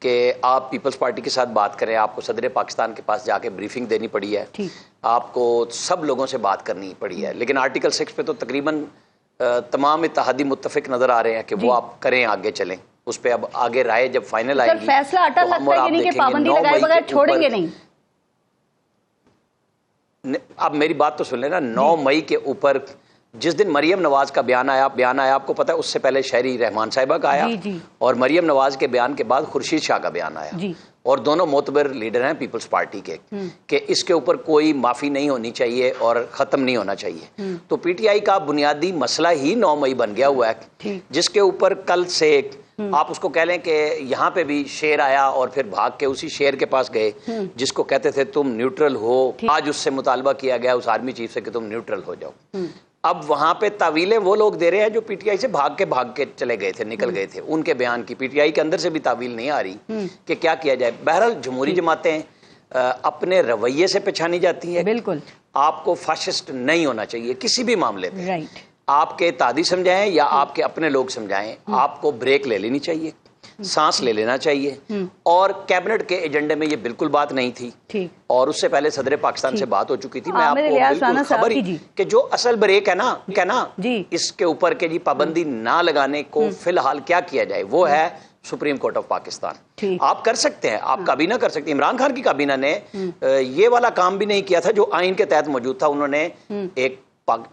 کہ آپ Peoples party کے ساتھ بات کریں, آپ کو صدر پاکستان کے پاس جا کے بریفنگ دینی پڑی ہے, آپ کو سب لوگوں سے بات کرنی پڑی ہے, لیکن آرٹیکل 6 پہ تو تقریباً تمام اتحادی متفق نظر آ رہے ہیں کہ وہ آپ کریں, آگے چلیں اس پہ. اب آگے رائے جب فائنل آئے گی فیصلہ اٹل لگتا ہے یعنی کہ پابندی لگائے بغیر چھوڑیں گے نہیں. اب میری بات تو سن لینا, 9 مئی کے اوپر جس دن مریم نواز کا بیان آیا آپ کو پتا ہے اس سے پہلے شہری رحمان صاحبہ کا آیا, اور مریم نواز کے بیان کے بعد خورشید شاہ کا بیان آیا, اور دونوں معتبر لیڈر ہیں پیپلز پارٹی کے, کہ اس کے اوپر کوئی معافی نہیں ہونی چاہیے اور ختم نہیں ہونا چاہیے. تو پی ٹی آئی کا بنیادی مسئلہ ہی 9 مئی بن گیا ہوا ہے, جس کے اوپر کل سے آپ اس کو کہہ لیں کہ یہاں پہ بھی شیر آیا اور پھر بھاگ کے اسی شیر کے پاس گئے جس کو کہتے تھے تم نیوٹرل ہو. آج اس سے مطالبہ کیا گیا اس آرمی چیف سے کہ تم نیوٹرل ہو جاؤ. اب وہاں پہ تعویلیں وہ لوگ دے رہے ہیں جو پی ٹی آئی سے بھاگ کے چلے گئے تھے, نکل گئے تھے. ان کے بیان کی پی ٹی آئی کے اندر سے بھی تعویل نہیں آ رہی کہ کیا کیا جائے. بہرحال جمہوری جماعتیں اپنے رویے سے پہچانی جاتی ہیں. بالکل آپ کو فاشسٹ نہیں ہونا چاہیے کسی بھی معاملے میں, آپ کے اتحادی سمجھائیں یا آپ کے اپنے لوگ سمجھائیں, آپ کو بریک لے لینی چاہیے, سانس لے لینا چاہیے. اور کیبنٹ کے ایجنڈے میں یہ بالکل بات نہیں تھی, اور اس سے پہلے صدر پاکستان سے بات ہو چکی تھی. میں آپ کو بالکل خبر ہی کہ جو اصل بریک ہے نا اس کے اوپر کے یہ نہ لگانے کو فی الحال کیا کیا جائے, وہ ہے سپریم کورٹ آف پاکستان. آپ کر سکتے ہیں, آپ کابینہ کر سکتے ہیں. عمران خان کی کابینہ نے یہ والا کام بھی نہیں کیا تھا جو آئین کے تحت موجود تھا. انہوں نے ایک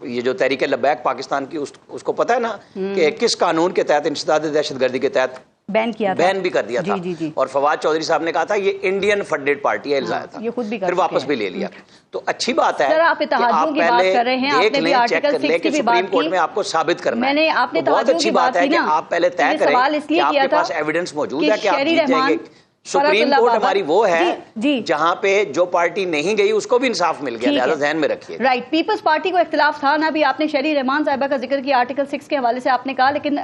یہ جو تحریک لبیک پاکستان کی اس کو پتہ ہے نا کہ کس قانون کے تحت, انسداد دہشت گردی کے تحت بین بھی کر دیا تھا. اور فواد چودھری صاحب نے کہا تھا یہ انڈین فنڈڈ پارٹی ہے, الزایا تھا, پھر واپس بھی لے لیا. تو اچھی بات ہے آپ پہلے دیکھ لیں, چیک کر لیں کہ سپریم کورٹ میں آپ کو ثابت کرنا ہے. بہت اچھی بات ہے کہ آپ پہلے طے کریں کہ آپ کے پاس ایویڈنس موجود ہے کہ آپ جیت جائیں گے. سپریم کورٹ ہماری وہ ہے جہاں پہ جو پارٹی نہیں گئی اس کو بھی انصاف مل گیا, لہذا ذہن میں رکھیے. رائٹ, پیپلز پارٹی کو اختلاف تھا نا, بھی آپ نے شہری رحمان صاحبہ کا ذکر کیا آرٹیکل 6 کے حوالے سے آپ نے کہا, لیکن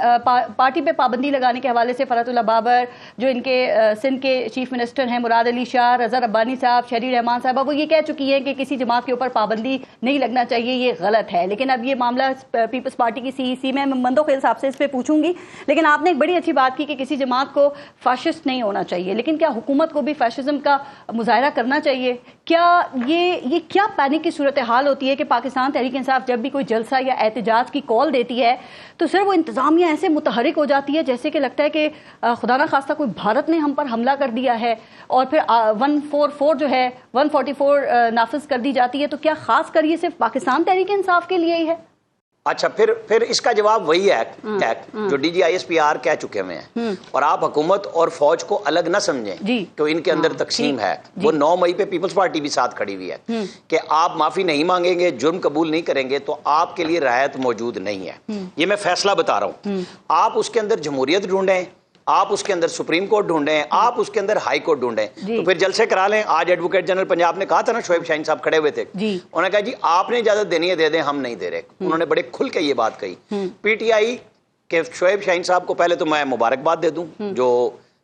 پارٹی پہ پابندی لگانے کے حوالے سے فرحت اللہ بابر جو ان کے سندھ کے چیف منسٹر ہیں, مراد علی شاہ, رضا ربانی صاحب, شہری رحمان صاحبہ, وہ یہ کہہ چکی ہیں کہ کسی جماعت کے اوپر پابندی نہیں لگنا چاہیے, یہ غلط ہے. لیکن اب یہ معاملہ پیپلز پارٹی کی سی ای سی میں مندو خیل صاحب سے اس پہ پوچھوں گی, لیکن آپ نے ایک بڑی اچھی بات کی کہ کسی جماعت کو فاشسٹ نہیں ہونا چاہیے, لیکن کیا حکومت کو بھی فیشزم کا مظاہرہ کرنا چاہیے؟ کیا یہ کیا پینک کی صورتحال ہوتی ہے کہ پاکستان تحریک انصاف جب بھی کوئی جلسہ یا احتجاج کی کال دیتی ہے تو سر وہ انتظامیہ ایسے متحرک ہو جاتی ہے جیسے کہ لگتا ہے کہ خدا نہ خواستہ کوئی بھارت نے ہم پر حملہ کر دیا ہے, اور پھر 144 جو ہے 144 نافذ کر دی جاتی ہے. تو کیا خاص کر یہ صرف پاکستان تحریک انصاف کے لیے ہی ہے؟ اچھا, پھر اس کا جواب وہی ہے جو D G I S P R کہہ چکے ہوئے ہیں, اور آپ حکومت اور فوج کو الگ نہ سمجھیں کہ ان کے اندر تقسیم ہے. وہ 9 مئی پہ پیپلز پارٹی بھی ساتھ کھڑی ہوئی ہے کہ آپ معافی نہیں مانگیں گے, جرم قبول نہیں کریں گے تو آپ کے لیے رعایت موجود نہیں ہے. یہ میں فیصلہ بتا رہا ہوں. آپ اس کے اندر جمہوریت ڈھونڈیں, آپ اس کے اندر سپریم کورٹ ڈھونڈیں, آپ اس کے اندر ہائی کورٹ ڈھونڈیں, تو پھر جلسے کرا لیں. آج ایڈوکیٹ جنرل پنجاب نے کہا تھا نا, شعیب شاہین صاحب کھڑے ہوئے تھے, انہوں نے کہا جی آپ نے اجازت دینی ہے دے دیں, ہم نہیں دے رہے. انہوں نے بڑے کھل کے یہ بات کہی. پی ٹی آئی کے شعیب شاہین صاحب کو پہلے تو میں مبارکباد دے دوں جو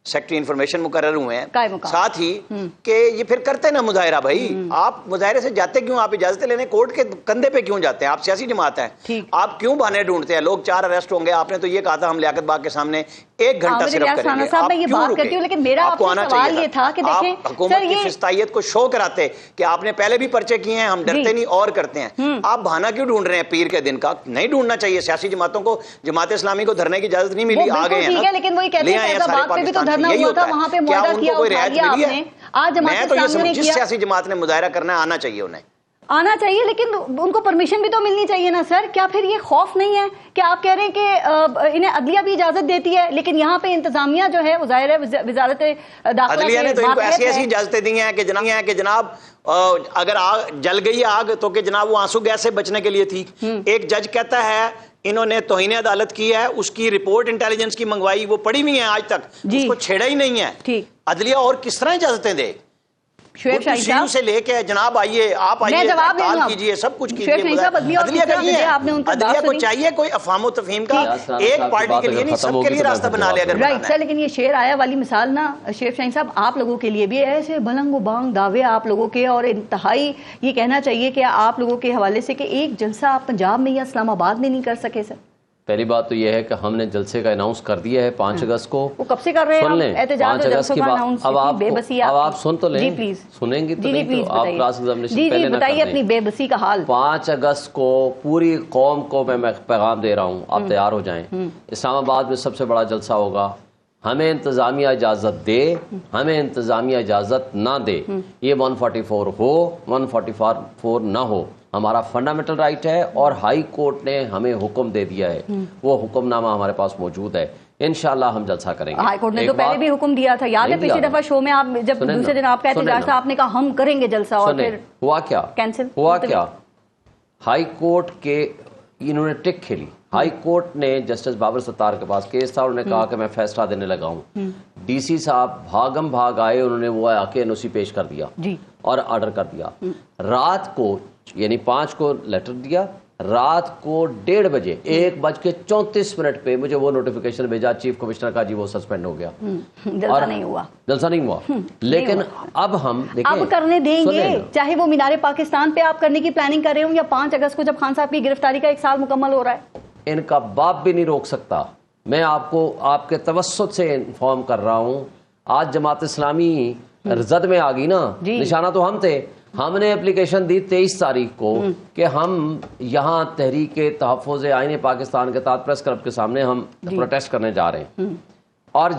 سیکٹری انفارمیشن مقرر ہوئے ہیں, ساتھ ہی کہ یہ پھر کرتے نا مظاہرہ. بھائی آپ مظاہرے سے جاتے کیوں, آپ اجازت لینے کورٹ کے کندھے پہ کیوں جاتے ہیں؟ آپ سیاسی جماعت ہیں, آپ کیوں بہانے ڈھونڈتے ہیں؟ لوگ 4 اریسٹ ہوں گے, آپ نے تو یہ کہا تھا ہم لیاقت باغ کے سامنے 1 گھنٹہ صرف کریں گے. آپ کیوں رکے؟ آپ کو آنا چاہیے تھا. آپ حکومت کی فسطائیت کو شو کراتے کہ آپ نے پہلے بھی پرچے کیے ہیں, ہم ڈرتے نہیں اور کرتے ہیں. آپ بہانہ کیوں ڈھونڈ رہے ہیں پیر کے دن کا؟ نہیں ڈھونڈنا چاہیے. سیاسی جماعتوں کو, جماعت اسلامی کو دھرنے کی اجازت نہیں ملی, آ گئے ہیں, لیکن وہی کہتے ہیں یہی ہوتا ہے. کیا ان کو کوئی رعایت ملی ہے؟ میں تو یہ سمجھ, جس سیاسی جماعت نے مظاہرہ کرنا ہے آنا چاہیے, انہیں آنا چاہیے, لیکن ان کو پرمیشن بھی تو ملنی چاہیے نا سر. کیا پھر یہ خوف نہیں ہے کہ آپ کہہ رہے ہیں کہ انہیں عدلیہ بھی اجازت دیتی ہے, لیکن یہاں پہ انتظامیہ جو ہے وہ ظاہر ہے وزارت داخلہ عدلیہ نے تو ان کو ایسی اجازتیں دی ہیں کہ جناب اگر جل گئی آگ تو کہ جناب وہ آنسو گیس سے بچنے کے لیے تھی. ایک جج کہتا ہے انہوں نے توہین عدالت کی ہے, اس کی رپورٹ انٹیلیجنس کی منگوائی, وہ پڑھی ہوئی ہیں آج تک, اس کو چھیڑا ہی نہیں ہے. عدلیہ اور کس طرح اجازتیں دے؟ شعیب شاہین صاحب سے لے کے جناب آئیے, آپ آئیے, کال کیجئے, سب کچھ کیجئے. عدلیہ کا یہ ہے, عدلیہ کو چاہیے کوئی افہام و تفہیم کا ایک پارٹی کے لیے نہیں, سب کے لیے راستہ بنا لے. اگر رائٹ سر, لیکن یہ شعر آیا والی مثال نا شعیب شاہین صاحب آپ لوگوں کے لیے بھی ایسے بلنگ و بانگ دعوے آپ لوگوں کے, اور انتہائی یہ کہنا چاہیے کہ آپ لوگوں کے حوالے سے کہ ایک جلسہ آپ پنجاب میں یا اسلام آباد میں نہیں کر سکے سر. پہلی بات تو یہ ہے کہ ہم نے جلسے کا اناؤنس کر دیا ہے 5 اگست کو. وہ کب سے کر رہے ہیں؟ سن لیں 5 اگست کی بات. اب آپ سن تو لیں. جی پلیز سنیں گی تو نہیں تو آپ کلاس ایگزامینیشن پہلے نہ بتائیے اپنی بے بسی کا حال. 5 اگست کو پوری قوم کو میں پیغام دے رہا ہوں, آپ تیار ہو جائیں. اسلام آباد میں سب سے بڑا جلسہ ہوگا. ہمیں انتظامیہ اجازت دے, ہمیں انتظامیہ اجازت نہ دے, یہ 144 ہو 144 نہ ہو, ہمارا فنڈامنٹل رائٹ ہے. اور ہائی کورٹ نے ہمیں حکم دے دیا ہے, وہ حکم نامہ ہمارے پاس موجود ہے. انشاءاللہ ہم جلسہ کریں گے. ہائی کورٹ نے تو پہلے بھی حکم دیا تھا, یاد ہے پچھلی دفعہ شو میں آپ جب دوسرے دن آپ کا احتجاج تھا, آپ نے کہا ہم کریں گے جلسہ, اور پھر ہوا کیا؟ کینسل ہوا کیا؟ ہائی کورٹ کے انہوں نے ٹک کھیلی. ہائی کورٹ نے جسٹس بابر ستار کے پاس کیس تھا, انہوں نے کہا کہ میں فیصلہ دینے لگا ہوں. ڈی سی صاحب بھاگم بھاگ آئے, انہوں نے وہ آ کے NOC پیش کر دیا اور آرڈر کر دیا. رات کو یعنی 5 کو لیٹر دیا, رات کو 1:30 بجے 1:34 پہ مجھے وہ نوٹیفیکیشن بھیجا چیف کمشنر کا, جی وہ سسپینڈ ہو گیا. جلسہ نہیں ہوا, جلسہ نہیں ہوا. لیکن اب ہم اب کرنے دیں گے, چاہے وہ مینار پاکستان پہ آپ کرنے کی پلاننگ کر رہے ہوں یا 5 اگست کو جب خان صاحب کی گرفتاری کا 1 سال مکمل ہو رہا ہے. ان کا باپ بھی نہیں روک سکتا. میں آپ کو آپ کے توسط سے انفارم کر رہا ہوں, آج جماعت اسلامی زد میں آ گئی نا, نشانہ تو ہم تھے. ہم نے اپلیکیشن دی 23 تاریخ کو کہ ہم یہاں تحریک تحفظ آئین پاکستان کے تحت پریس کلب کے سامنے ہم پروٹیسٹ کرنے جا رہے ہیں. اور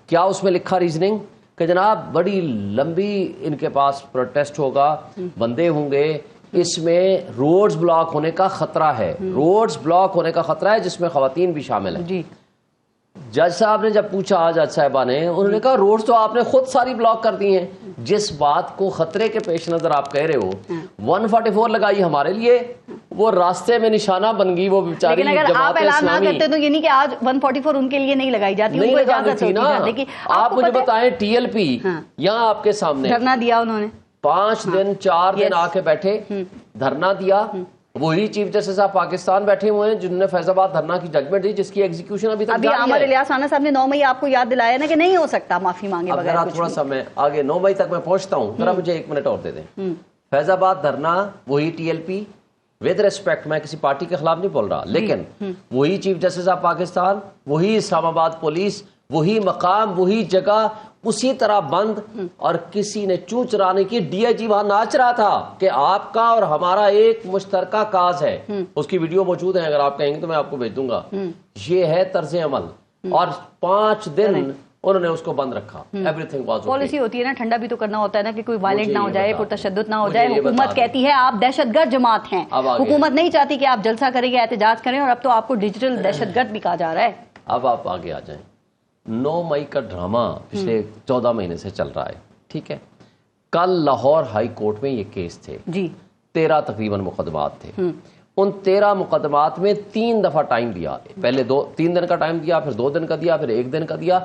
کیا اس میں لکھا ریزننگ کہ جناب بڑی لمبی ان کے پاس پروٹیسٹ ہوگا, بندے ہوں گے, اس میں روڈز بلاک ہونے کا خطرہ ہے. روڈز بلاک ہونے کا خطرہ ہے جس میں خواتین بھی شامل ہیں. جج صاحب نے جب پوچھا, جج صاحبہ نے, انہوں نے کہا روڈز تو آپ نے خود ساری بلاک کر دی ہیں. جس بات کو خطرے کے پیش نظر آپ کہہ رہے ہو 144 لگائی ہمارے لیے, وہ راستے میں نشانہ بن گئی وہ بیچاری. لیکن اگر آپ اعلان نہ کرتے تو یہ نہیں کہ آج 144 ان کے لیے نہیں لگائی جاتی, ان کو اجازت ہوتی نا. آپ مجھے بتائیں TLP یہاں آپ کے سامنے دھرنا دیا, انہوں نے 5 دن 4 دن آ کے بیٹھے, دھرنا دیا. وہی چیف جسٹس آف پاکستان بیٹھے ہوئے ہیں جنہوں نے فیض آباد دھرنا کی ججمنٹ دی جس کی ایگزیکیوشن ابھی تک جاری ہے. عامر الیاس رانا صاحب نے 9 مئی آپ کو یاد دلایا نا کہ نہیں ہو سکتا معافی مانگے بغیر. اب تھوڑا سا میں آگے 9 مئی تک میں پہنچتا ہوں, ذرا مجھے 1 منٹ اور دے دیں. فیض آباد دھرنا وہی TLP, ود ریسپیکٹ میں کسی پارٹی کے خلاف نہیں بول رہا, لیکن وہی چیف جسٹس آف پاکستان, وہی اسلام آباد پولیس, وہی مقام, وہی جگہ اسی طرح بند. اور کسی نے چوں چرانے کی, DIG وہاں ناچ رہا تھا کہ آپ کا اور ہمارا ایک مشترکہ کاز ہے. اس کی ویڈیو موجود ہے, اگر آپ کہیں گے تو میں آپ کو بھیج دوں گا. یہ ہے طرز عمل. اور 5 دن انہوں نے اس کو بند رکھا. ایوری تھنگ واز پالیسی ہوتی ہے نا, ٹھنڈا بھی تو کرنا ہوتا ہے نا کہ کوئی وائلنٹ نہ ہو جائے, پرتشدد نہ ہو جائے. حکومت کہتی ہے آپ دہشت گرد جماعت ہیں, حکومت نہیں چاہتی کہ آپ جلسہ کریں گے, احتجاج کریں, اور اب تو آپ کو ڈیجیٹل دہشت گرد بھی کہا جا رہا ہے. اب آپ آگے آ جائیں. 9 مئی کا ڈرامہ پچھلے 14 مہینے سے چل رہا ہے, ٹھیک ہے. کل لاہور ہائی کورٹ میں یہ کیس تھے, 13 تقریباً مقدمات تھے. ان 13 مقدمات میں 3 دفعہ ٹائم دیا. پہلے 3 دن کا ٹائم دیا, پھر 2 دن کا دیا, پھر 1 دن کا دیا.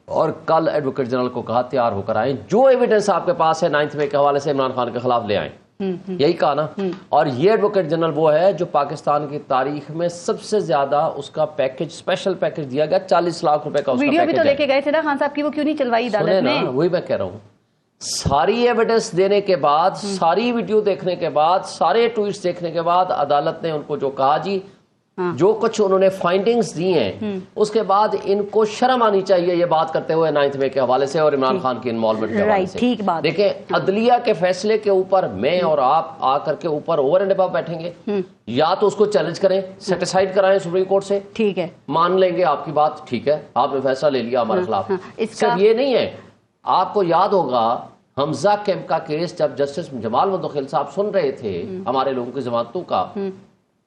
اور کل ایڈوکیٹ جنرل کو کہا تیار ہو کر آئیں, جو ایویڈنس آپ کے پاس ہے 9 مئی کے حوالے سے عمران خان کے خلاف لے آئیں. یہی کہا نا. اور یہ ایڈوکیٹ جنرل وہ ہے جو پاکستان کی تاریخ میں سب سے زیادہ اس کا پیکج, اسپیشل پیکج دیا گیا, 40 لاکھ روپے کا. ویڈیو بھی تو لے کے گئے تھے نا خان صاحب کی, وہ کیوں نہیں چلوائی عدالت میں؟ وہی میں کہہ رہا ہوں, ساری ایویڈنس دینے کے بعد, ساری ویڈیو دیکھنے کے بعد, سارے ٹویٹس دیکھنے کے بعد عدالت نے ان کو جو کہا, جی جو کچھ انہوں نے فائنڈنگز دی ہیں, اس کے بعد ان کو شرم آنی چاہیے یہ بات کرتے ہوئے 9 مئی کے حوالے سے اور عمران خان کی انوالومنٹ کے حوالے سے. دیکھیں, عدلیہ کے فیصلے کے اوپر میں اور آپ آ کر کے اوپر اوور اینڈ ابو بیٹھیں گے, یا تو اس کو چیلنج کریں, سیٹیسفائڈ کرائیں سپریم کورٹ سے, ٹھیک ہے, مان لیں گے آپ کی بات, ٹھیک ہے آپ نے فیصلہ لے لیا ہمارے خلاف. صرف یہ نہیں ہے, آپ کو یاد ہوگا حمزہ کیمپ کا کیس جب جسٹس جمال مدخل صاحب سن رہے تھے ہمارے لوگوں کی ضمانتوں کا,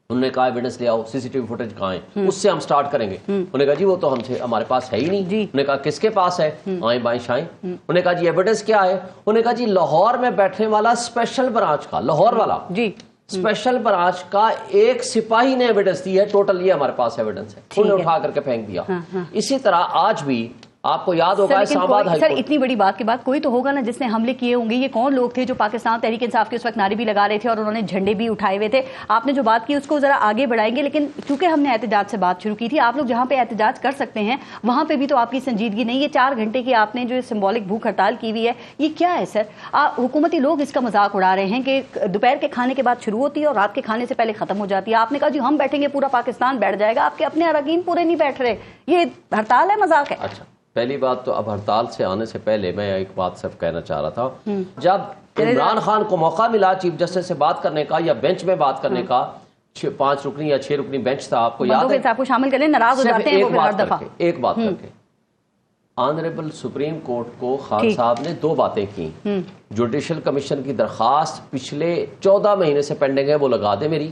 انہوں نے کہا ایویڈنس لے آؤ, CCTV فوٹیج کہاں ہے, اس سے ہم سٹارٹ کریں گے. انہوں نے کہا جی وہ تو ہمارے پاس ہے ہی نہیں. انہوں نے کہا کس کے پاس ہے, آئیں بائیں شائیں. انہوں نے کہا جی ایویڈنس کیا ہے, انہوں نے کہا جی لاہور میں بیٹھنے والا اسپیشل برانچ کا, لاہور والا اسپیشل برانچ کا ایک سپاہی نے ایویڈنس دی ہے, ٹوٹل یہ ہمارے پاس ایویڈنس ہے. انہوں نے اٹھا کر کے پھینک دیا. اسی طرح آج بھی آپ کو یاد ہوگا اسلام آباد ہائی سر کورٹ. اتنی بڑی بات کے بعد کوئی تو ہوگا نا جس نے حملے کیے ہوں گے. یہ کون لوگ تھے جو پاکستان تحریک انصاف کے اس وقت نعرے بھی لگا رہے تھے اور انہوں نے جھنڈے بھی اٹھائے ہوئے تھے؟ آپ نے جو بات کی اس کو ذرا آگے بڑھائیں گے, لیکن چونکہ ہم نے احتجاج سے بات شروع کی تھی, آپ لوگ جہاں پہ احتجاج کر سکتے ہیں وہاں پہ بھی تو آپ کی سنجیدگی نہیں. یہ 4 گھنٹے کی آپ نے جو سمبولک بھوک ہڑتال کی ہوئی ہے, یہ کیا ہے سر؟ حکومتی لوگ اس کا مذاق اڑا رہے ہیں کہ دوپہر کے کھانے کے بعد شروع ہوتی ہے اور رات کے کھانے سے پہلے ختم ہو جاتی ہے. آپ نے کہا جی ہم بیٹھیں گے پورا پاکستان بیٹھ جائے گا, آپ کے اپنے اراکین پورے نہیں بیٹھ رہے. یہ ہڑتال ہے, مذاق ہے؟ اچھا, پہلی بات تو اب ہڑتال سے آنے سے پہلے میں ایک بات صرف کہنا چاہ رہا تھا. جب عمران خان کو موقع ملا چیف جسٹس سے بات کرنے کا یا بینچ میں بات کرنے کا, 5 رکنی یا 6 رکنی بینچ تھا, آپ کو یاد ہے, صاحب کو شامل کریں, ناراض ہو جاتے ہیں وہ ہر دفعہ. ایک بات کر کے آنریبل سپریم کورٹ کو خان صاحب نے 2 باتیں کی. جوڈیشل کمیشن کی درخواست پچھلے 14 مہینے سے پینڈنگ ہے, وہ لگا دے میری.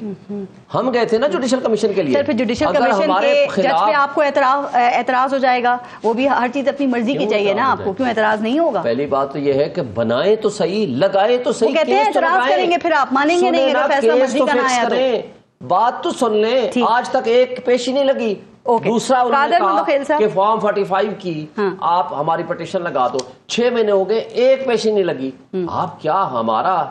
ہم گئے تھے نا جوڈیشل کمیشن کے لیے. سر پھر جوڈیشل کمیشن کے جج پہ آپ کو اعتراض ہو جائے گا, وہ بھی ہر چیز اپنی مرضی کی چاہیے نا, آپ کو کیوں اعتراض نہیں ہوگا؟ پہلی بات تو یہ ہے کہ بنائیں تو صحیح, لگائیں تو صحیح. کہتے ہیں اعتراض کریں گے پھر آپ مانیں گے نہیں, اگر فیصلہ مرضی کا نہ آیا تو. بات تو سن لیں, آج تک ایک پیشی نہیں لگی. دوسرا انہوں نے کہا کہ فارم 45 کی آپ ہماری پٹیشن لگا دو, 6 مہینے ہو گئے, ایک پیشی نہیں لگی. آپ کیا ہمارا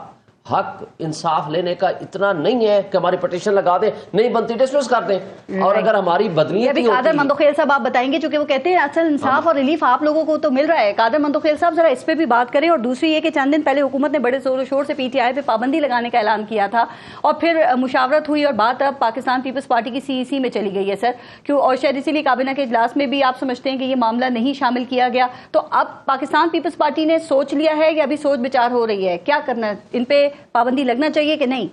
حق انصاف لینے کا اتنا نہیں ہے کہ ہماری پٹیشن لگا دیں, نہیں بنتی ڈسمس کر دیں؟ اور اگر ہماری بدنیتی قادر مندوخیل صاحب آپ بتائیں گے, چونکہ وہ کہتے ہیں اصل انصاف اور ریلیف آپ لوگوں کو تو مل رہا ہے. قادر مندوخیل صاحب ذرا اس پہ بھی بات کریں. اور دوسری یہ کہ چند دن پہلے حکومت نے بڑے زور و شور سے PTI پہ پابندی لگانے کا اعلان کیا تھا, اور پھر مشاورت ہوئی اور بات اب پاکستان پیپلز پارٹی کی CEC میں چلی گئی ہے سر, کیوں؟ اور شاید اسی لیے کابینہ کے اجلاس میں بھی آپ سمجھتے ہیں کہ یہ معاملہ نہیں شامل کیا گیا. تو اب پاکستان پیپلز پارٹی نے سوچ لیا ہے یا ابھی سوچ بچار ہو رہی ہے, کیا کرنا ہے؟ ان پہ پابندی لگنا چاہیے کہ نہیں؟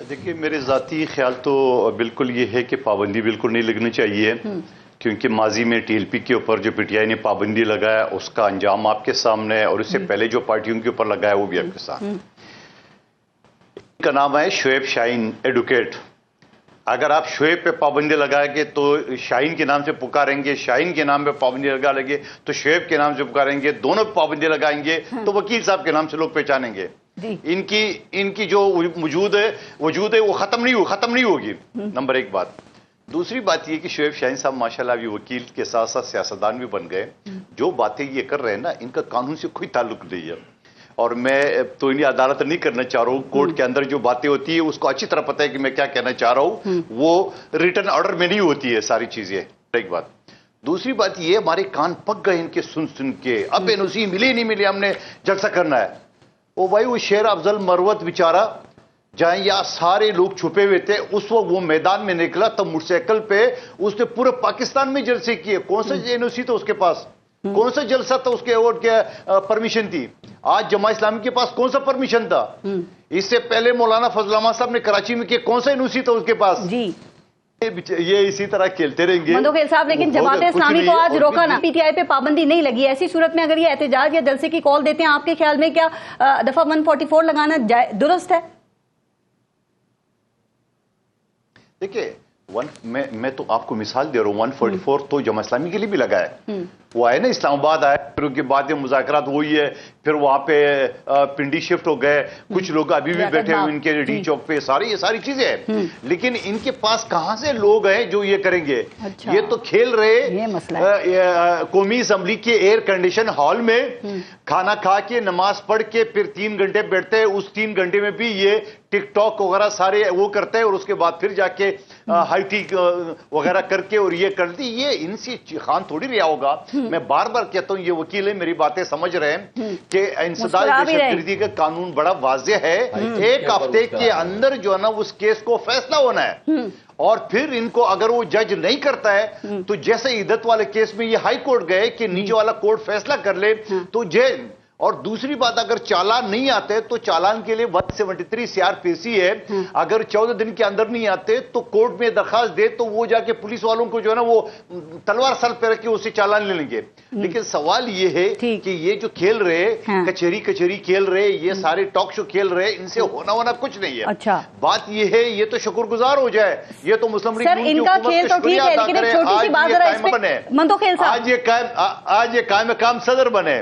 دیکھیے میرے ذاتی خیال تو بالکل یہ ہے کہ پابندی بالکل نہیں لگنی چاہیے, کیونکہ ماضی میں TLP کے اوپر جو PTI نے پابندی لگایا اس کا انجام آپ کے سامنے ہے, اور اس سے پہلے جو پارٹیوں کے اوپر لگایا وہ بھی آپ کے سامنے. ان کا نام ہے شعیب شاہین ایڈوکیٹ. اگر آپ شعیب پہ پابندی لگائیں گے تو شاہین کے نام سے پکاریں گے, شاہین کے نام پہ پابندی لگا لیں گے تو شعیب کے نام سے پکاریں گے, دونوں پہ پابندی لگائیں گے تو وکیل صاحب کے نام سے لوگ پہچانیں گے. ان کی جو وجود ہے وہ ختم نہیں ہوگی. نمبر 1 بات. دوسری بات یہ کہ شعیب شاہین صاحب ماشاءاللہ ابھی وکیل کے ساتھ ساتھ سیاستدان بھی بن گئے. جو باتیں یہ کر رہے ہیں نا, ان کا قانون سے کوئی تعلق نہیں ہے, اور میں تو انہیں عدالت نہیں کرنا چاہ رہا ہوں. کورٹ کے اندر جو باتیں ہوتی ہیں اس کو اچھی طرح پتہ ہے کہ میں کیا کہنا چاہ رہا ہوں, وہ ریٹن آرڈر میں نہیں ہوتی ہے ساری چیزیں. ایک بات. دوسری بات یہ, ہمارے کان پک گئے ان کے سن کے, اب NOC ملی نہیں ملی, ہم نے جلسہ کرنا ہے. وہ بھائی وہ شیر افضل مروت بیچارہ جہاں یا سارے لوگ چھپے ہوئے تھے, اس وقت وہ میدان میں نکلا تب موٹر سائیکل پہ اس نے پورے پاکستان میں جلسے کیے. کون سا NOC تھا اس کے پاس, کون سا جلسہ تھا اس کے ووٹ کے پرمیشن تھی؟ آج جماعت اسلامی کے پاس کون سا پرمیشن تھا؟ اس سے پہلے مولانا فضل الرحمان صاحب نے کراچی میں کیا, کون سا NOC تھا اس کے پاس؟ یہ اسی طرح کھیلتے رہیں گے مندوخیل صاحب. لیکن جماعت اسلامی کو آج روکا نا, PTI پہ پابندی نہیں لگی. ایسی صورت میں اگر یہ احتجاج یا جلسے کی کال دیتے ہیں, آپ کے خیال میں کیا دفعہ 144 لگانا درست ہے؟ دیکھیے میں تو آپ کو مثال دے رہا ہوں, 144 تو جماعت اسلامی کے لیے بھی لگا ہے. وہ آئے نا اسلام آباد آئے, پھر ان کے بعد مذاکرات ہوئی ہے, پھر وہاں پہ پنڈی شفٹ ہو گئے, کچھ لوگ ابھی بھی بیٹھے ہوئے ان کے ڈی چوک پہ, یہ ساری چیزیں ہیں. لیکن ان کے پاس کہاں سے لوگ ہیں جو یہ کریں گے؟ یہ تو کھیل رہے قومی اسمبلی کے ایئر کنڈیشن ہال میں, کھانا کھا کے نماز پڑھ کے پھر 3 گھنٹے بیٹھتے ہیں. اس 3 گھنٹے میں بھی یہ ٹک ٹاک وغیرہ سارے وہ کرتے ہیں, اور اس کے بعد پھر جا کے ہائی ٹی وغیرہ کر کے اور یہ کرتی. یہ ان سے خان تھوڑی رہا ہوگا. میں بار بار کہتا ہوں, یہ وکیل ہیں, میری باتیں سمجھ رہے ہیں کہ انسداد دہشت گردی کا قانون بڑا واضح ہے. 1 ہفتے کے اندر جو ہے نا اس کیس کو فیصلہ ہونا ہے, اور پھر ان کو اگر وہ جج نہیں کرتا ہے تو جیسے عدت والے کیس میں یہ ہائی کورٹ گئے کہ نیچے والا کورٹ فیصلہ کر لے تو جیل. اور دوسری بات, اگر چالان نہیں آتے تو چالان کے لیے 173 CRPC ہے. اگر 14 دن کے اندر نہیں آتے تو کورٹ میں درخواست دے تو وہ جا کے پولیس والوں کو جو ہے نا وہ تلوار سر پہ رکھ کے اسے چالان لے لیں گے. لیکن سوال یہ ہے کہ یہ جو کھیل رہے کچہری کھیل رہے, یہ سارے ٹاک شو کھیل رہے, ان سے ہونا کچھ نہیں ہے. بات یہ ہے, یہ تو شکر گزار ہو جائے, یہ تو مسلم لیگ نون کی حکومت کا شکریہ ادا کرے, آج یہ قائم بنے, آج یہ قائم مقام صدر بنے,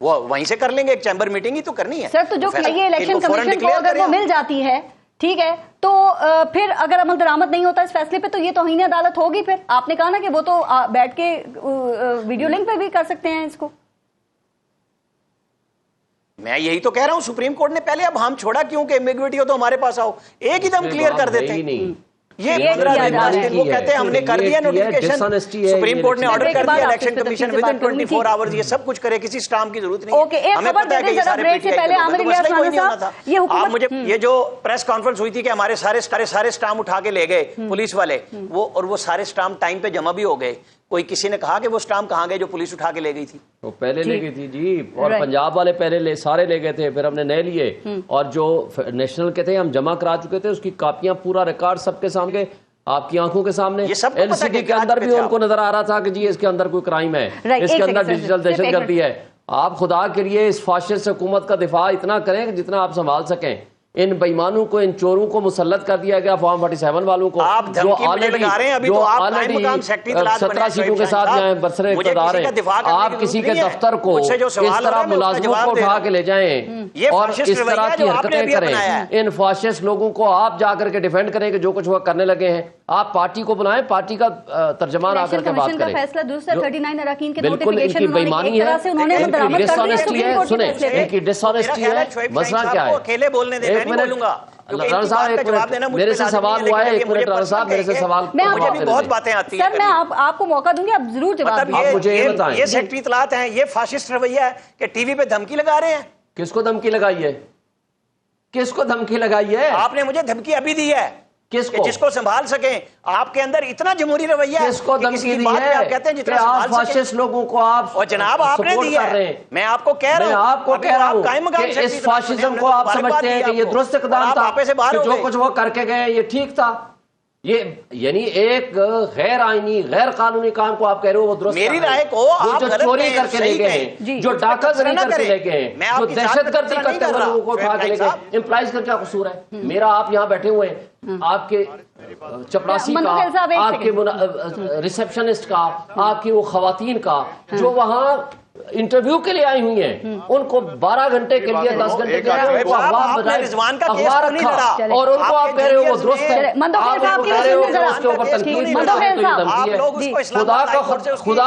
وہ وہیں سے کر لیں گے, ایک چیمبر میٹنگ ہی تو کرنی ہے سر. تو جو یہ الیکشن کمیشن کو اگر وہ مل جاتی ہے, ٹھیک ہے, تو پھر اگر عمل درآمد نہیں ہوتا اس فیصلے پہ تو یہ توہین عدالت ہوگی. پھر آپ نے کہا نا کہ وہ تو بیٹھ کے ویڈیو لنک پہ بھی کر سکتے ہیں اس کو. میں یہی تو کہہ رہا ہوں, سپریم کورٹ نے پہلے اب ہم چھوڑا کیوں کہ ایمبیگوٹی ہو تو ہمارے پاس آؤ, ایک ہی دم کلیئر کر دیتے ہیں. یہ 15 دن وہ کہتے ہیں ہم نے کر دیا نوٹیفیکیشن, سپریم کورٹ نے آرڈر کر دیا, election commission with in 24 hours یہ سب کچھ کرے, کسی سٹامپ کی ضرورت نہیں. ہمیں پتہ ہے کہ یہ سارے پی ٹی آئی کے مسئلہ کوئی نہیں ہونا تھا. آپ مجھے یہ جو پریس کانفرنس ہوئی تھی کہ ہمارے سارے سٹامپ اٹھا کے لے گئے پولیس والے, وہ اور وہ سارے سٹامپ ٹائم پہ جمع بھی ہو گئے, کوئی کسی نے کہا کہ وہ سٹامپ کہاں گئے جو پولیس اٹھا کے لے گئی تھی؟ وہ پہلے لے گئی تھی جی, اور پنجاب والے پہلے سارے لے گئے تھے, پھر ہم نے نئے لیے, اور جو نیشنل کے تھے ہم جمع کرا چکے تھے, اس کی کاپیاں پورا ریکارڈ سب کے سامنے, آپ کی آنکھوں کے سامنے. ایل سی ڈی کے اندر بھی ان کو نظر آ رہا تھا کہ جی اس کے اندر کوئی کرائم ہے, اس کے اندر ڈیجیٹل دہشت گردی ہے. آپ خدا کے لیے اس فاشسٹ حکومت کا دفاع اتنا کریں کہ جتنا آپ سنبھال سکیں. ان بےایمانوں کو, ان چوروں کو مسلط کر دیا گیا, فارم 47 والوں کو, جو آلریڈی 17 سیٹوں کے ساتھ یہاں برسر اقتدار ہیں. آپ کسی کے دفتر کو اس طرح ملازموں کو اٹھا کے لے جائیں اور اس طرح کی حرکتیں کریں, ان فاشسٹ لوگوں کو آپ جا کر کے ڈیفینڈ کریں کہ جو کچھ وہ کرنے لگے ہیں. آپ پارٹی کو بنائیں, پارٹی کا ترجمان آ کر کے بات کریں. بالکل ان کی بےایمانی ہے, ان کی ڈس آنیسٹی ہے. سنیں, ان کی ڈس آنیسٹی ہے. مسئلہ کیا ہے؟ رانا صاحب میرے سے سوال ہوا ہے, ایک منٹ رانا صاحب میرے سے سوال. مجھے بھی بہت باتیں آتی ہیں سر, میں آپ کو موقع دوں گی, آپ ضرور جواب دیں. آپ مجھے یہ بتائیں, یہ سیکٹری اطلاعات ہیں, یہ فاشسٹ رویہ ہے کہ ٹی وی پہ دھمکی لگا رہے ہیں. کس کو دھمکی لگائی ہے؟ کس کو دھمکی لگائی ہے؟ آپ نے مجھے دھمکی ابھی دی ہے, کس کو؟ جس کو سنبھال سکیں. آپ کے اندر اتنا جمہوری رویہ ہے, کس کو دھمکی دی ہے؟ آپ کہتے ہیں جتنا سنبھال سکیں. فاشسٹ لوگوں کو آپ, اور جناب آپ نے دی ہے, میں آپ کو کہہ رہا ہوں کہ اس فاشزم کو آپ سمجھتے ہیں کہ یہ درست اقدام تھا, کہ جو کچھ وہ کر کے گئے یہ ٹھیک تھا. یہ یعنی ایک غیر آئینی غیر قانونی کام کو آپ کہہ رہے ہو وہ درست. میری رائے کو جو چوری کر کے لے گئے ہیں, جو ڈاکہ زنی کر کے لے گئے ہیں, جو دہشت گردی کرتے ہوئے لوگوں کو اٹھا کے لے گئے, امپلائز کا کیا قصور ہے؟ میرا آپ یہاں بیٹھے ہوئے ہیں, آپ کے چپراسی کا, آپ کے ریسپشنسٹ کا, آپ کی وہ خواتین کا جو وہاں انٹرویو کے لیے آئی ہوئی ہیں, ان کو 12 گھنٹے کے لیے 10 گھنٹے کے لیے اخبار رکھا, اور ان کو آپ کہہ رہے ہو وہ درست ہے. آپ کہہ رہے ہو کہ اس کے اوپر تنقید کی خدا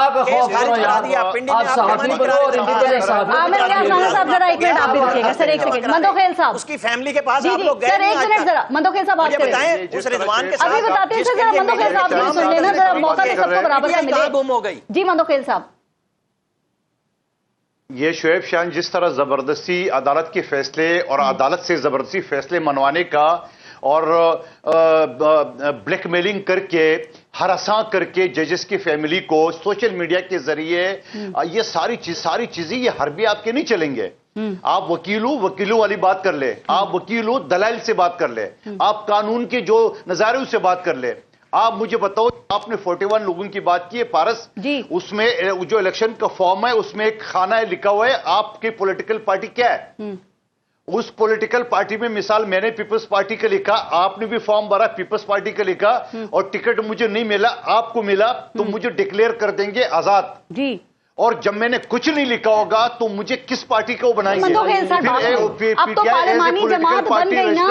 کا خوف کرو یار, آپ صحافی بنو اور انڈیپینڈنٹ صحافی. اس کی فیملی کے پاس آپ لوگ گئے نہیں. مندوخیل صاحب بات کریں, ابھی بتاتے ہیں سر, مندوخیل صاحب نے سن لینا ذرا, موقع تو سب کو برابر کا ملے. جی مندوخیل صاحب. یہ شعیب شاہین جس طرح زبردستی عدالت کے فیصلے اور عدالت سے زبردستی فیصلے منوانے کا اور بلیک میلنگ کر کے ہراساں کر کے ججز کی فیملی کو سوشل میڈیا کے ذریعے, یہ ساری چیزیں یہ حربے آپ کے نہیں چلیں گے. آپ وکیلوں والی بات کر لے, آپ وکیلوں دلائل سے بات کر لے, آپ قانون کے جو نظارے سے بات کر لے. آپ مجھے بتاؤ, آپ نے 41 لوگوں کی بات کی ہے پارس, اس میں جو الیکشن کا فارم ہے اس میں ایک خانہ لکھا ہوا ہے آپ کی پولیٹیکل پارٹی کیا ہے. اس پولیٹیکل پارٹی میں مثال میں نے پیپلز پارٹی کا لکھا, آپ نے بھی فارم بھرا پیپلز پارٹی کا لکھا, اور ٹکٹ مجھے نہیں ملا, آپ کو ملا, تو مجھے ڈکلیئر کر دیں گے آزاد. جی. اور جب میں نے کچھ نہیں لکھا ہوگا تو مجھے کس پارٹی کو بنائیں گے؟ اب تو پارلیمانی جماعت بن گئی نا,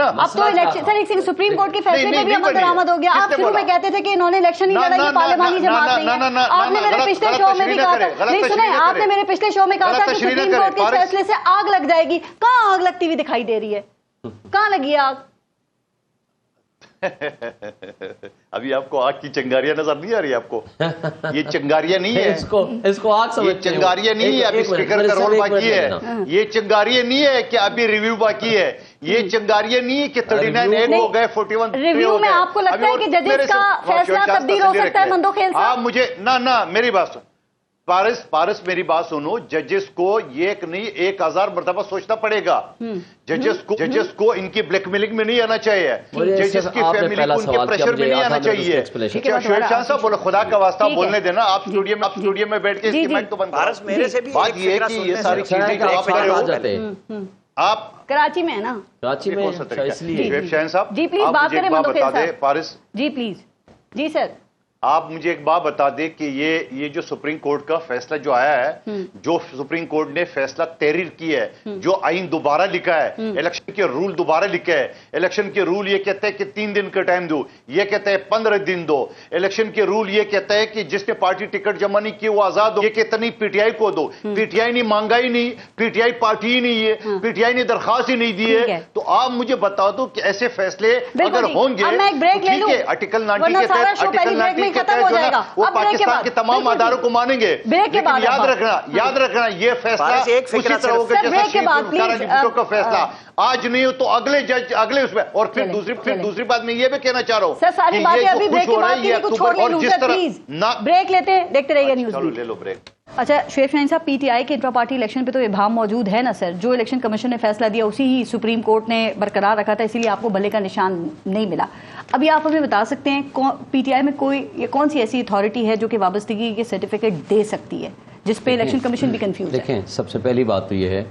اب تو الیکشن. سر ایک سپریم کورٹ کے فیصلے پہ بھی عمل درآمد ہو گیا. آپ شروع میں کہتے تھے کہ انہوں نے الیکشن نہیں لڑا, یہ پارلیمانی جماعت نہیں ہے. آپ نے میرے پچھلے شو میں بھی کہا تھا, نہیں سنیں, آپ نے میرے پچھلے شو میں کہا تھا کہ سپریم کورٹ کے فیصلے سے آگ لگ جائے گی. کہاں آگ لگتی ہوئی دکھائی دے رہی ہے؟ کہاں لگی ہے آگ؟ ابھی آپ کو آگ کی چنگاریاں نظر نہیں آ رہی آپ کو؟ یہ چنگاریاں نہیں ہے, اس کو آگ سمجھتے ہیں. یہ چنگاریاں نہیں ہے, ابھی اسپیکر کا رول باقی ہے. یہ چنگاریاں نہیں ہے کہ ابھی ریویو باقی ہے. یہ چنگاریاں نہیں ہے کہ 39 ہو گئے 41 ریویو میں. آپ کو لگتا ہے کہ ججز کا فیصلہ تبدیل ہو سکتا ہے مندوخیل صاحب؟ آپ مجھے نہ میری بات سن پارس میری بات سنو. ججز کو یہ نہیں 1000 مرتبہ سوچنا پڑے گا. ججز کو ان کی بلیک میلنگ میں نہیں آنا چاہیے, ججز کی فیملی کو ان کے پریشر میں نہیں آنا چاہیے. شعیب شاہ صاحب بولو, خدا کا واسطہ بولنے دینا. آپ اسٹوڈیو میں بیٹھ کے اس کی مائک تو بند کرو. بات یہ ہے کہ یہ ساری چیزیں جو آپ کر رہے ہو, آپ کراچی میں ہے نا, کراچی میں اس لیے. شعیب شاہین صاحب جی پلیز بات کریں مندوخیل صاحب. پارس جی پلیز. جی سر. آپ مجھے ایک بات بتا دیں کہ یہ جو سپریم کورٹ کا فیصلہ جو آیا ہے، جو سپریم کورٹ نے فیصلہ تحریر کیا ہے، جو آئین دوبارہ لکھا ہے، الیکشن کے رول دوبارہ لکھا ہے، الیکشن کے رول یہ کہتا ہے کہ 3 دن کا ٹائم دو، یہ کہتا ہے 15 دن دو، الیکشن کے رول یہ کہتا ہے کہ جس نے پارٹی ٹکٹ جمع نہیں کی وہ آزاد ہو، یہ کہتا نہیں پی ٹی آئی کو دو، پی ٹی آئی نے مانگا ہی نہیں، پی ٹی آئی پارٹی ہی نہیں ہے، پی ٹی آئی نے درخواست ہی نہیں دی ہے. تو آپ مجھے بتا دو کہ ایسے فیصلے اگر ہوں گے، ٹھیک ہے، آرٹیکل 90 کے تحت، آرٹیکل 90 کے تحت جو نا وہ پاکستان کے تمام اداروں کو مانیں گے. لیکن یاد رکھنا یہ فیصلہ اسی طرح ہوگا جیسا شیخ کا فیصلہ آج نہیں ہو تو اگلے جج اگلے اس میں. اور پھر دوسری بات میں یہ بھی کہنا چاہ رہا ہوں کہ یہ جو خوش ہو رہا ہے یہ اکتوبر، اور جس طرح بریک لیتے ہیں، دیکھتے رہیے نیوز. لے لو بریک. اچھا شعیب شاہین صاحب، پی ٹی آئی کے انٹرا پارٹی الیکشن پہ تو ابہام موجود ہے نا سر؟ جو الیکشن کمیشن نے فیصلہ دیا اسی ہی سپریم کورٹ نے برقرار رکھا تھا، اسی لیے آپ کو بھلے کا نشان نہیں ملا. ابھی آپ ہمیں بتا سکتے ہیں پی ٹی آئی میں کون سی ایسی اتھارٹی ہے جو کہ وابستگی کے سرٹیفکیٹ دے سکتی ہے، جس پہ الیکشن کمیشن بھی کنفیوز ہے؟ دیکھیں، سب سے پہلی بات تو یہ ہے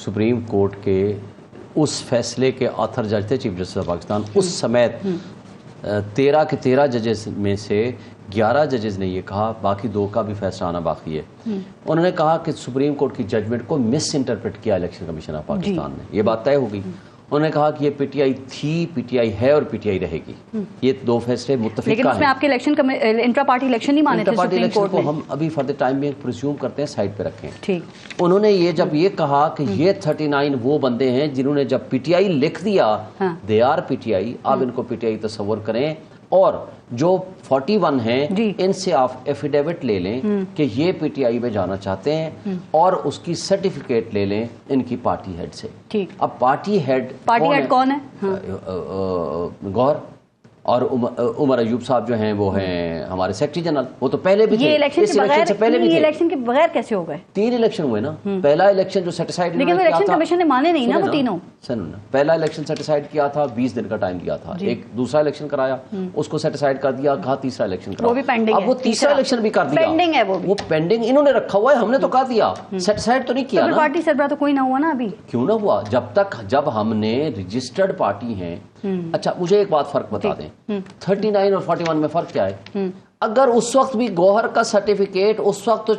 سپریم کورٹ کے اس فیصلے کے آتھر جج تھے چیف جسٹس آف پاکستان، اس سمیت 13 کے 13 ججز میں سے 11 ججز نے یہ کہا، باقی 2 کا بھی فیصلہ آنا باقی ہے. انہوں نے کہا کہ سپریم کورٹ کی ججمنٹ کو مس انٹرپریٹ کیا الیکشن کمیشن آف پاکستان نے. یہ بات طے ہو گئی. انہوں نے کہا کہ یہ پی ٹی آئی تھی، پی ٹی آئی ہے اور پی ٹی آئی رہے گی. یہ 2 فیصلے متفق. لیکن اس میں آپ کے الیکشن انٹرا پارٹی الیکشن نہیں مانے تھے سپریم کورٹ نے. ہم ابھی فار دا ٹائم میں پریزیوم کرتے ہیں، سائڈ پہ رکھیں. ٹھیک. انہوں نے یہ جب یہ کہا کہ یہ 39 وہ بندے ہیں جنہوں نے جب پی ٹی آئی لکھ دیا they R P T I, آپ ان کو پی ٹی آئی تصور کریں، اور جو 41 ہیں ان سے آپ ایفیڈیوٹ لے لیں کہ یہ پی ٹی آئی میں جانا چاہتے ہیں، اور اس کی سرٹیفکیٹ لے لیں ان کی پارٹی ہیڈ سے. اب پارٹی ہیڈ کون ہے؟ گور اور عمر ایوب صاحب جو ہیں وہ ہیں ہمارے سیکرٹری جنرل. وہ تو پہلے بھی تھے، یہ الیکشن سے پہلے بھی تھے. الیکشن کے بغیر کیسے ہو گئے؟ 3 الیکشن ہوئے نا. پہلا الیکشن جو سیٹیسفائیڈ، لیکن الیکشن کمیشن نے مانے نہیں نا وہ تینوں. پہلا الیکشن سیٹیسفائیڈ کیا تھا، 20 دن کا ٹائم دیا تھا. ایک دوسرا الیکشن کرایا، اس کو سیٹیسفائیڈ کر دیا، کہا تیسرا الیکشن کرا. وہ بھی پینڈنگ ہے. اب وہ تیسرا الیکشن بھی کر دیا، پینڈنگ ہے. وہ پینڈنگ انہوں نے رکھا ہوا ہے، ہم نے تو کہا دیا، سیٹیسفائیڈ تو نہیں کیا نا. پارٹی سربراہ تو کوئی نہ ہوا نا ابھی. کیوں نہ ہوا؟ جب ہم نے رجسٹرڈ پارٹی ہیں. اچھا مجھے ایک بات فرق بتا دیں، 39 اور 41 میں فرق کیا ہے؟ اگر اس وقت بھی گوہر کا سرٹیفکیٹ اس وقت تو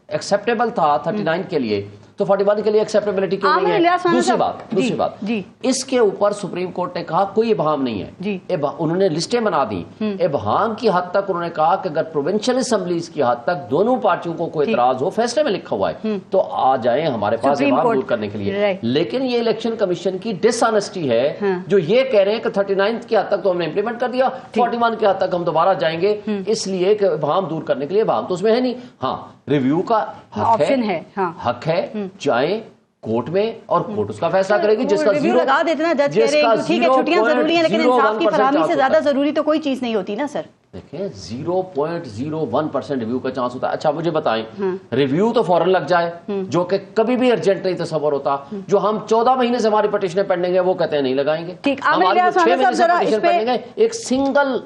ایکسیپٹیبل تھا 39 کے لیے، تو 41 کے لیے ایکسیپٹیبلٹی کیوں نہیں ہے؟ دوسری بات اس کے اوپر سپریم کورٹ نے کہا کوئی ابہام نہیں ہے. انہوں نے لسٹیں بنا دی. ابہام کی حد تک انہوں نے کہا کہ اگر پروونشل اسمبلیز کی حد تک دونوں پارٹیوں کو کوئی اعتراض ہو، فیصلے میں لکھا ہوا ہے تو آ جائیں ہمارے پاس ابہام دور کرنے کے لیے. لیکن یہ الیکشن کمیشن کی ڈس آنیسٹی ہے جو یہ کہہ رہے ہیں کہ 39 کی حد تک تو ہم نے امپلیمنٹ کر دیا، 41 کی حد تک ہم دوبارہ جائیں گے، اس لیے کہ ابہام دور کرنے کے لیے. ابہام تو اس میں ہے نہیں. ہاں ریویو کا حق ہے، جائیں کورٹ میں اور کورٹ اس کا فیصلہ کرے گی. جس کا ریویو لگا دیتے نا جج کہہ رہے ہیں ٹھیک ہے چھٹیاں ضروری ہیں، لیکن انصاف کی فراہمی سے زیادہ ضروری تو کوئی چیز نہیں ہوتی نا سر. دیکھیں 0.01% ریویو کا چانس ہوتا ہے. اچھا مجھے بتائیں، ریویو تو فوراً لگ جائے جو کہ کبھی بھی ارجنٹ نہیں تصور ہوتا. جو ہم 14 مہینے سے ہماری پٹیشنیں پینڈنگ ہے وہ کہتے ہیں نہیں لگائیں گے. ہماری 6 مہینے سے پٹیشن پینڈنگ ہے، ایک سنگل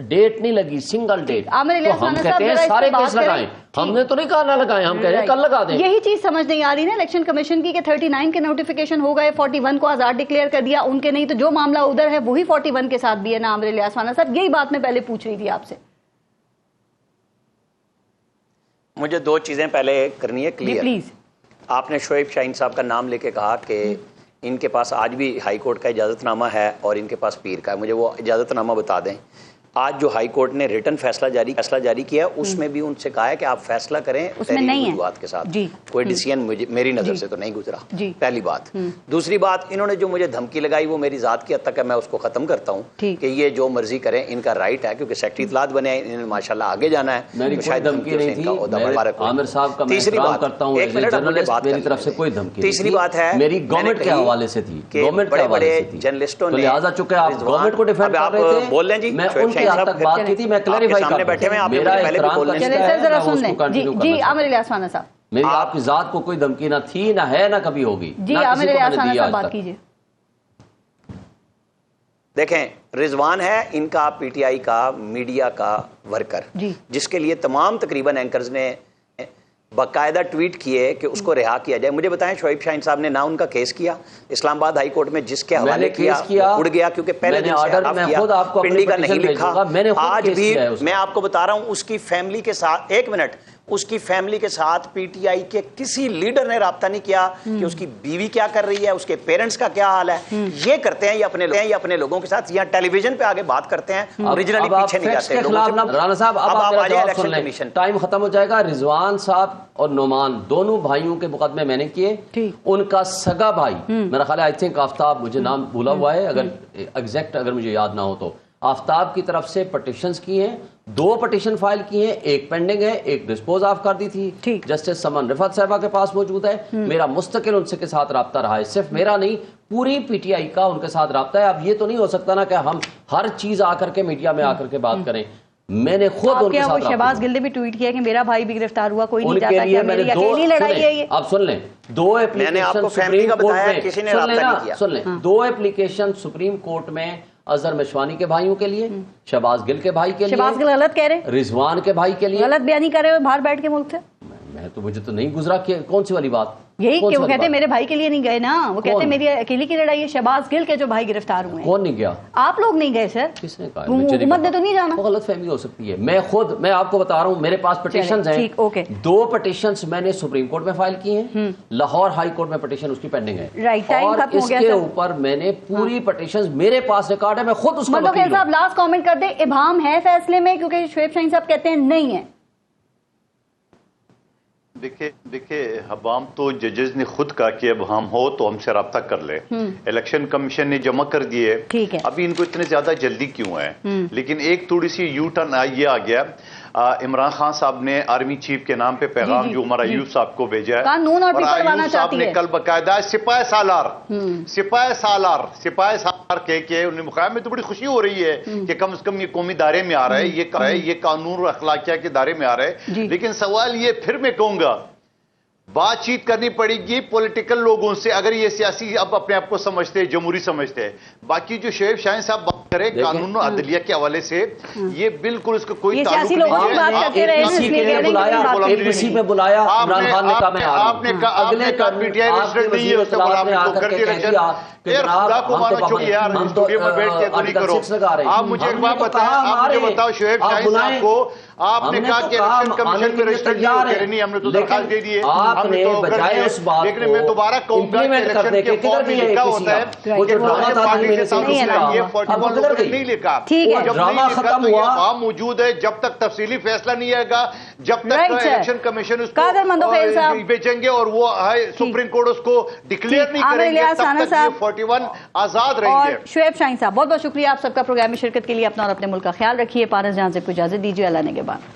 ڈیٹ نہیں لگی، سنگل ڈیٹ. تو ہم کہتے ہیں سارے کیس لگائیں. ہم نے تو نہیں کہا نہ لگائیں، ہم کہہ رہے ہیں کل لگا دیں. یہی چیز سمجھ نہیں آ رہی نا الیکشن کمیشن کی کہ 39 کے نوٹیفیکیشن ہو گئے، 41 کو آزاد ڈکلیئر کر دیا ان کے، نہیں تو جو معاملہ ادھر ہے وہی 41 کے ساتھ بھی ہے نا. عامر الیاس رانا صاحب یہی بات میں پہلے پوچھ رہی تھی آپ سے. مجھے 2 چیزیں پہلے کرنی ہے کلیئر. پلیز. آپ نے شعیب شاہین صاحب کا نام لے کے کہا کہ ان کے پاس آج بھی ہائی کورٹ کا اجازت نامہ ہے اور ان کے پاس پیر کا ہے. مجھے وہ اجازت نامہ بتا دیں. آج جو ہائی کورٹ نے ریٹن فیصلہ جاری کیا اس میں بھی ان سے کہا ہے کہ آپ فیصلہ کریں تحریری وجوہات کے ساتھ. کوئی ڈیسیژن میری نظر سے تو نہیں گزرا. پہلی بات. دوسری بات، انہوں نے جو مجھے دھمکی لگائی وہ میری ذات کی حد تک ہے، میں اس کو ختم کرتا ہوں کہ یہ جو مرضی کریں ان کا رائٹ ہے، کیونکہ سیکرٹری اطلاعات بنے ہیں، انہوں نے ماشاءاللہ آگے جانا ہے. شاید دھمکی نہیں تھی. عامر صاحب کا میں احترام کرتا ہوں، ایک منٹ میری طرف سے کوئی دھمکی. تیسری بات ہے میری گورنمنٹ کے حوالے سے تھی، گورنمنٹ کے حوالے سے تھی. جرنلسٹوں نے لہٰذا چونکہ آپ گورنمنٹ کو ڈیفینڈ کر رہے تھے، بول لیں جی میں ان کی حد تک بات کی تھی. میں کلیریفائی کر رہا ہوں، میرا احترام جی عامر الیاس رانا صاحب. میری آپ کی ذات کو کوئی دھمکی نہ تھی، نہ ہے، نہ کبھی ہوگی. جی عامر الیاس رانا صاحب بات کیجئے. دیکھیں رضوان ہے ان کا پی ٹی آئی کا میڈیا کا ورکر، جس کے لیے تمام تقریباً اینکرز نے باقاعدہ ٹویٹ کیے کہ اس کو رہا کیا جائے. مجھے بتائیں شعیب شاہین صاحب نے نہ ان کا کیس کیا اسلام آباد ہائی کورٹ میں, جس کے حوالے کیا اڑ گیا کیونکہ پہلے دن سے کیا پنڈی کا نہیں لکھا. آج بھی میں آپ کو بتا رہا ہوں اس کی فیملی کے ساتھ, ایک منٹ, اس کی فیملی کے ساتھ پی ٹی آئی کے کسی لیڈر نے رابطہ نہیں کیا کہ اس کی بیوی کیا کر رہی ہے, اس کے پیرنٹس کا کیا حال ہے. یہ کرتے ہیں یہ اپنے لوگوں کے ساتھ یہاں ٹیلی ویژن پہ آگے بات کرتے ہیں, اوریجنلی پیچھے نہیں جاتے. رانا صاحب اب آپ میرا جواب سن لیں, ٹائم ختم ہو جائے گا. رضوان صاحب اور نعمان دونوں بھائیوں کے مقدمے میں نے کیے. ان کا سگا بھائی میرا خیال ہے آئی تھنک آفتاب, مجھے نام بھولا ہوا ہے اگر ایگزیکٹ اگر مجھے یاد نہ ہو تو, آفتاب کی طرف سے پٹیشنز کی ہیں, 2 پٹیشن فائل کی ہیں, ایک پینڈنگ ہے, ایک ڈسپوز آف کر دی تھی, جسٹس سمن رفعت صاحبہ کے پاس موجود ہے. میرا مستقل ان کے ساتھ رابطہ رہا ہے, صرف میرا نہیں پوری پی ٹی آئی کا ان کے ساتھ رابطہ ہے. اب یہ تو نہیں ہو سکتا نا کہ ہم ہر چیز آ کر کے میڈیا میں آ کر کے بات کریں. میں نے خود ان کے ساتھ شہباز گل نے بھی ٹویٹ کیا کہ میرا بھائی بھی گرفتار ہوا, کوئی نہیں جاتا, کیا میری اکیلی لڑائی ہے یہ؟ آپ سن لیں, 2 اپلیکیشن سپریم کورٹ میں, 2 اپلیکیشن سپریم کورٹ میں اظہر مشوانی کے بھائیوں کے لیے, شہباز گل کے بھائی کے لیے. شہباز گل غلط کہہ رہے, رضوان کے بھائی کے لیے غلط بیانی کر رہے ہو باہر بیٹھ کے ملک سے. میں تو مجھے تو نہیں گزرا کہ کون سی والی بات, یہی کہ وہ کہتے ہیں میرے بھائی کے لیے نہیں گئے نا, وہ کہتے ہیں میری اکیلی کی لڑائی ہے. شہباز گل کے جو بھائی گرفتار ہوئے ہیں, کون نہیں گیا؟ آپ لوگ نہیں گئے سر. کس نے کہا؟ حکومت نے تو نہیں جانا. غلط فہمی ہو سکتی ہے. میں آپ کو بتا رہا ہوں, میرے پاس پٹیشنز ہیں, 2 پٹیشنز میں نے سپریم کورٹ میں فائل کی ہیں, لاہور ہائی کورٹ میں پٹیشن اس کی پینڈنگ ہے, اور اس کے اوپر میں نے پوری پٹیشنز میرے پاس ریکارڈ ہے, میں خود اس کا وکیل ہوں. صاحب لاسٹ کامنٹ کر دیں, ابہام ہے فیصلے میں کیونکہ شعیب شاہین صاحب کہتے ہیں نہیں ہے. دیکھیں ابہام تو ججز نے خود کہا کہ اب ہم ہو تو ہم سے رابطہ کر لے. الیکشن کمیشن نے جمع کر دیے, ابھی ان کو اتنے زیادہ جلدی کیوں ہے؟ لیکن ایک تھوڑی سی یو ٹرن یہ آ گیا, عمران خان صاحب نے آرمی چیف کے نام پہ پیغام جو عمر ایوب صاحب کو بھیجا ہے, اور ایوب صاحب نے کل باقاعدہ سپاہ سالار کہہ کے انہیں مقام میں تو بڑی خوشی ہو رہی ہے کہ کم از کم یہ قومی دائرے میں آ رہا ہے, یہ قانون اور اخلاقیہ کے دائرے میں آ رہا ہے. لیکن سوال یہ پھر میں کہوں گا, بات چیت کرنی پڑے گی پولیٹیکل لوگوں سے, اگر یہ سیاسی اب اپنے آپ کو سمجھتے ہیں, جمہوری سمجھتے ہیں. باقی جو شعیب شاہین صاحب بات کرے قانون و عدلیہ کے حوالے سے, یہ بالکل اس کا کوئی تعلق نہیں ہے. آپ نے کہا پی ٹی آئی ریسٹرکٹ نہیں ہے, اس سے بولا آپ نے تو کر دی الیکشن. خدا کو مانا چھوڑی یار, اسٹوڈیو میں بیٹھ کے تو نہیں کرو. آپ مجھے ایک بات بتائیں, آپ مجھے بتاؤ شعیب شاہین صاحب کو آپ نے کہا کہ الیکشن کمیشن میں رجسٹر نہیں ہو کہہ نہیں, ہم نے تو درخواست دے دی ہے, ہم نے تو کر دیا. لیکن میں دوبارہ کہوں گا کہ الیکشن کے فارم میں لکھا ہوتا ہے کہ فلاں پارٹی سے تعلق ہے, یہ 41 لوگوں نے نہیں لکھا. جب نہیں لکھا تو یہ افہام موجود ہے, جب تک تفصیلی فیصلہ نہیں آئے گا, جب تک الیکشن کمیشن اس کو بھیجیں گے اور وہ سپریم کورٹ اس کو ڈکلیئر نہیں کریں گے, تب تک یہ 41 آزاد رہیں گے. شعیب شاہین صاحب بہت بہت شکریہ آپ سب کا پروگرام میں شرکت کے لیے. اپنا اور اپنے ملک کا خیال رکھیے. پارس جہاں سے اجازت دیجیے, اللہ نگہبان.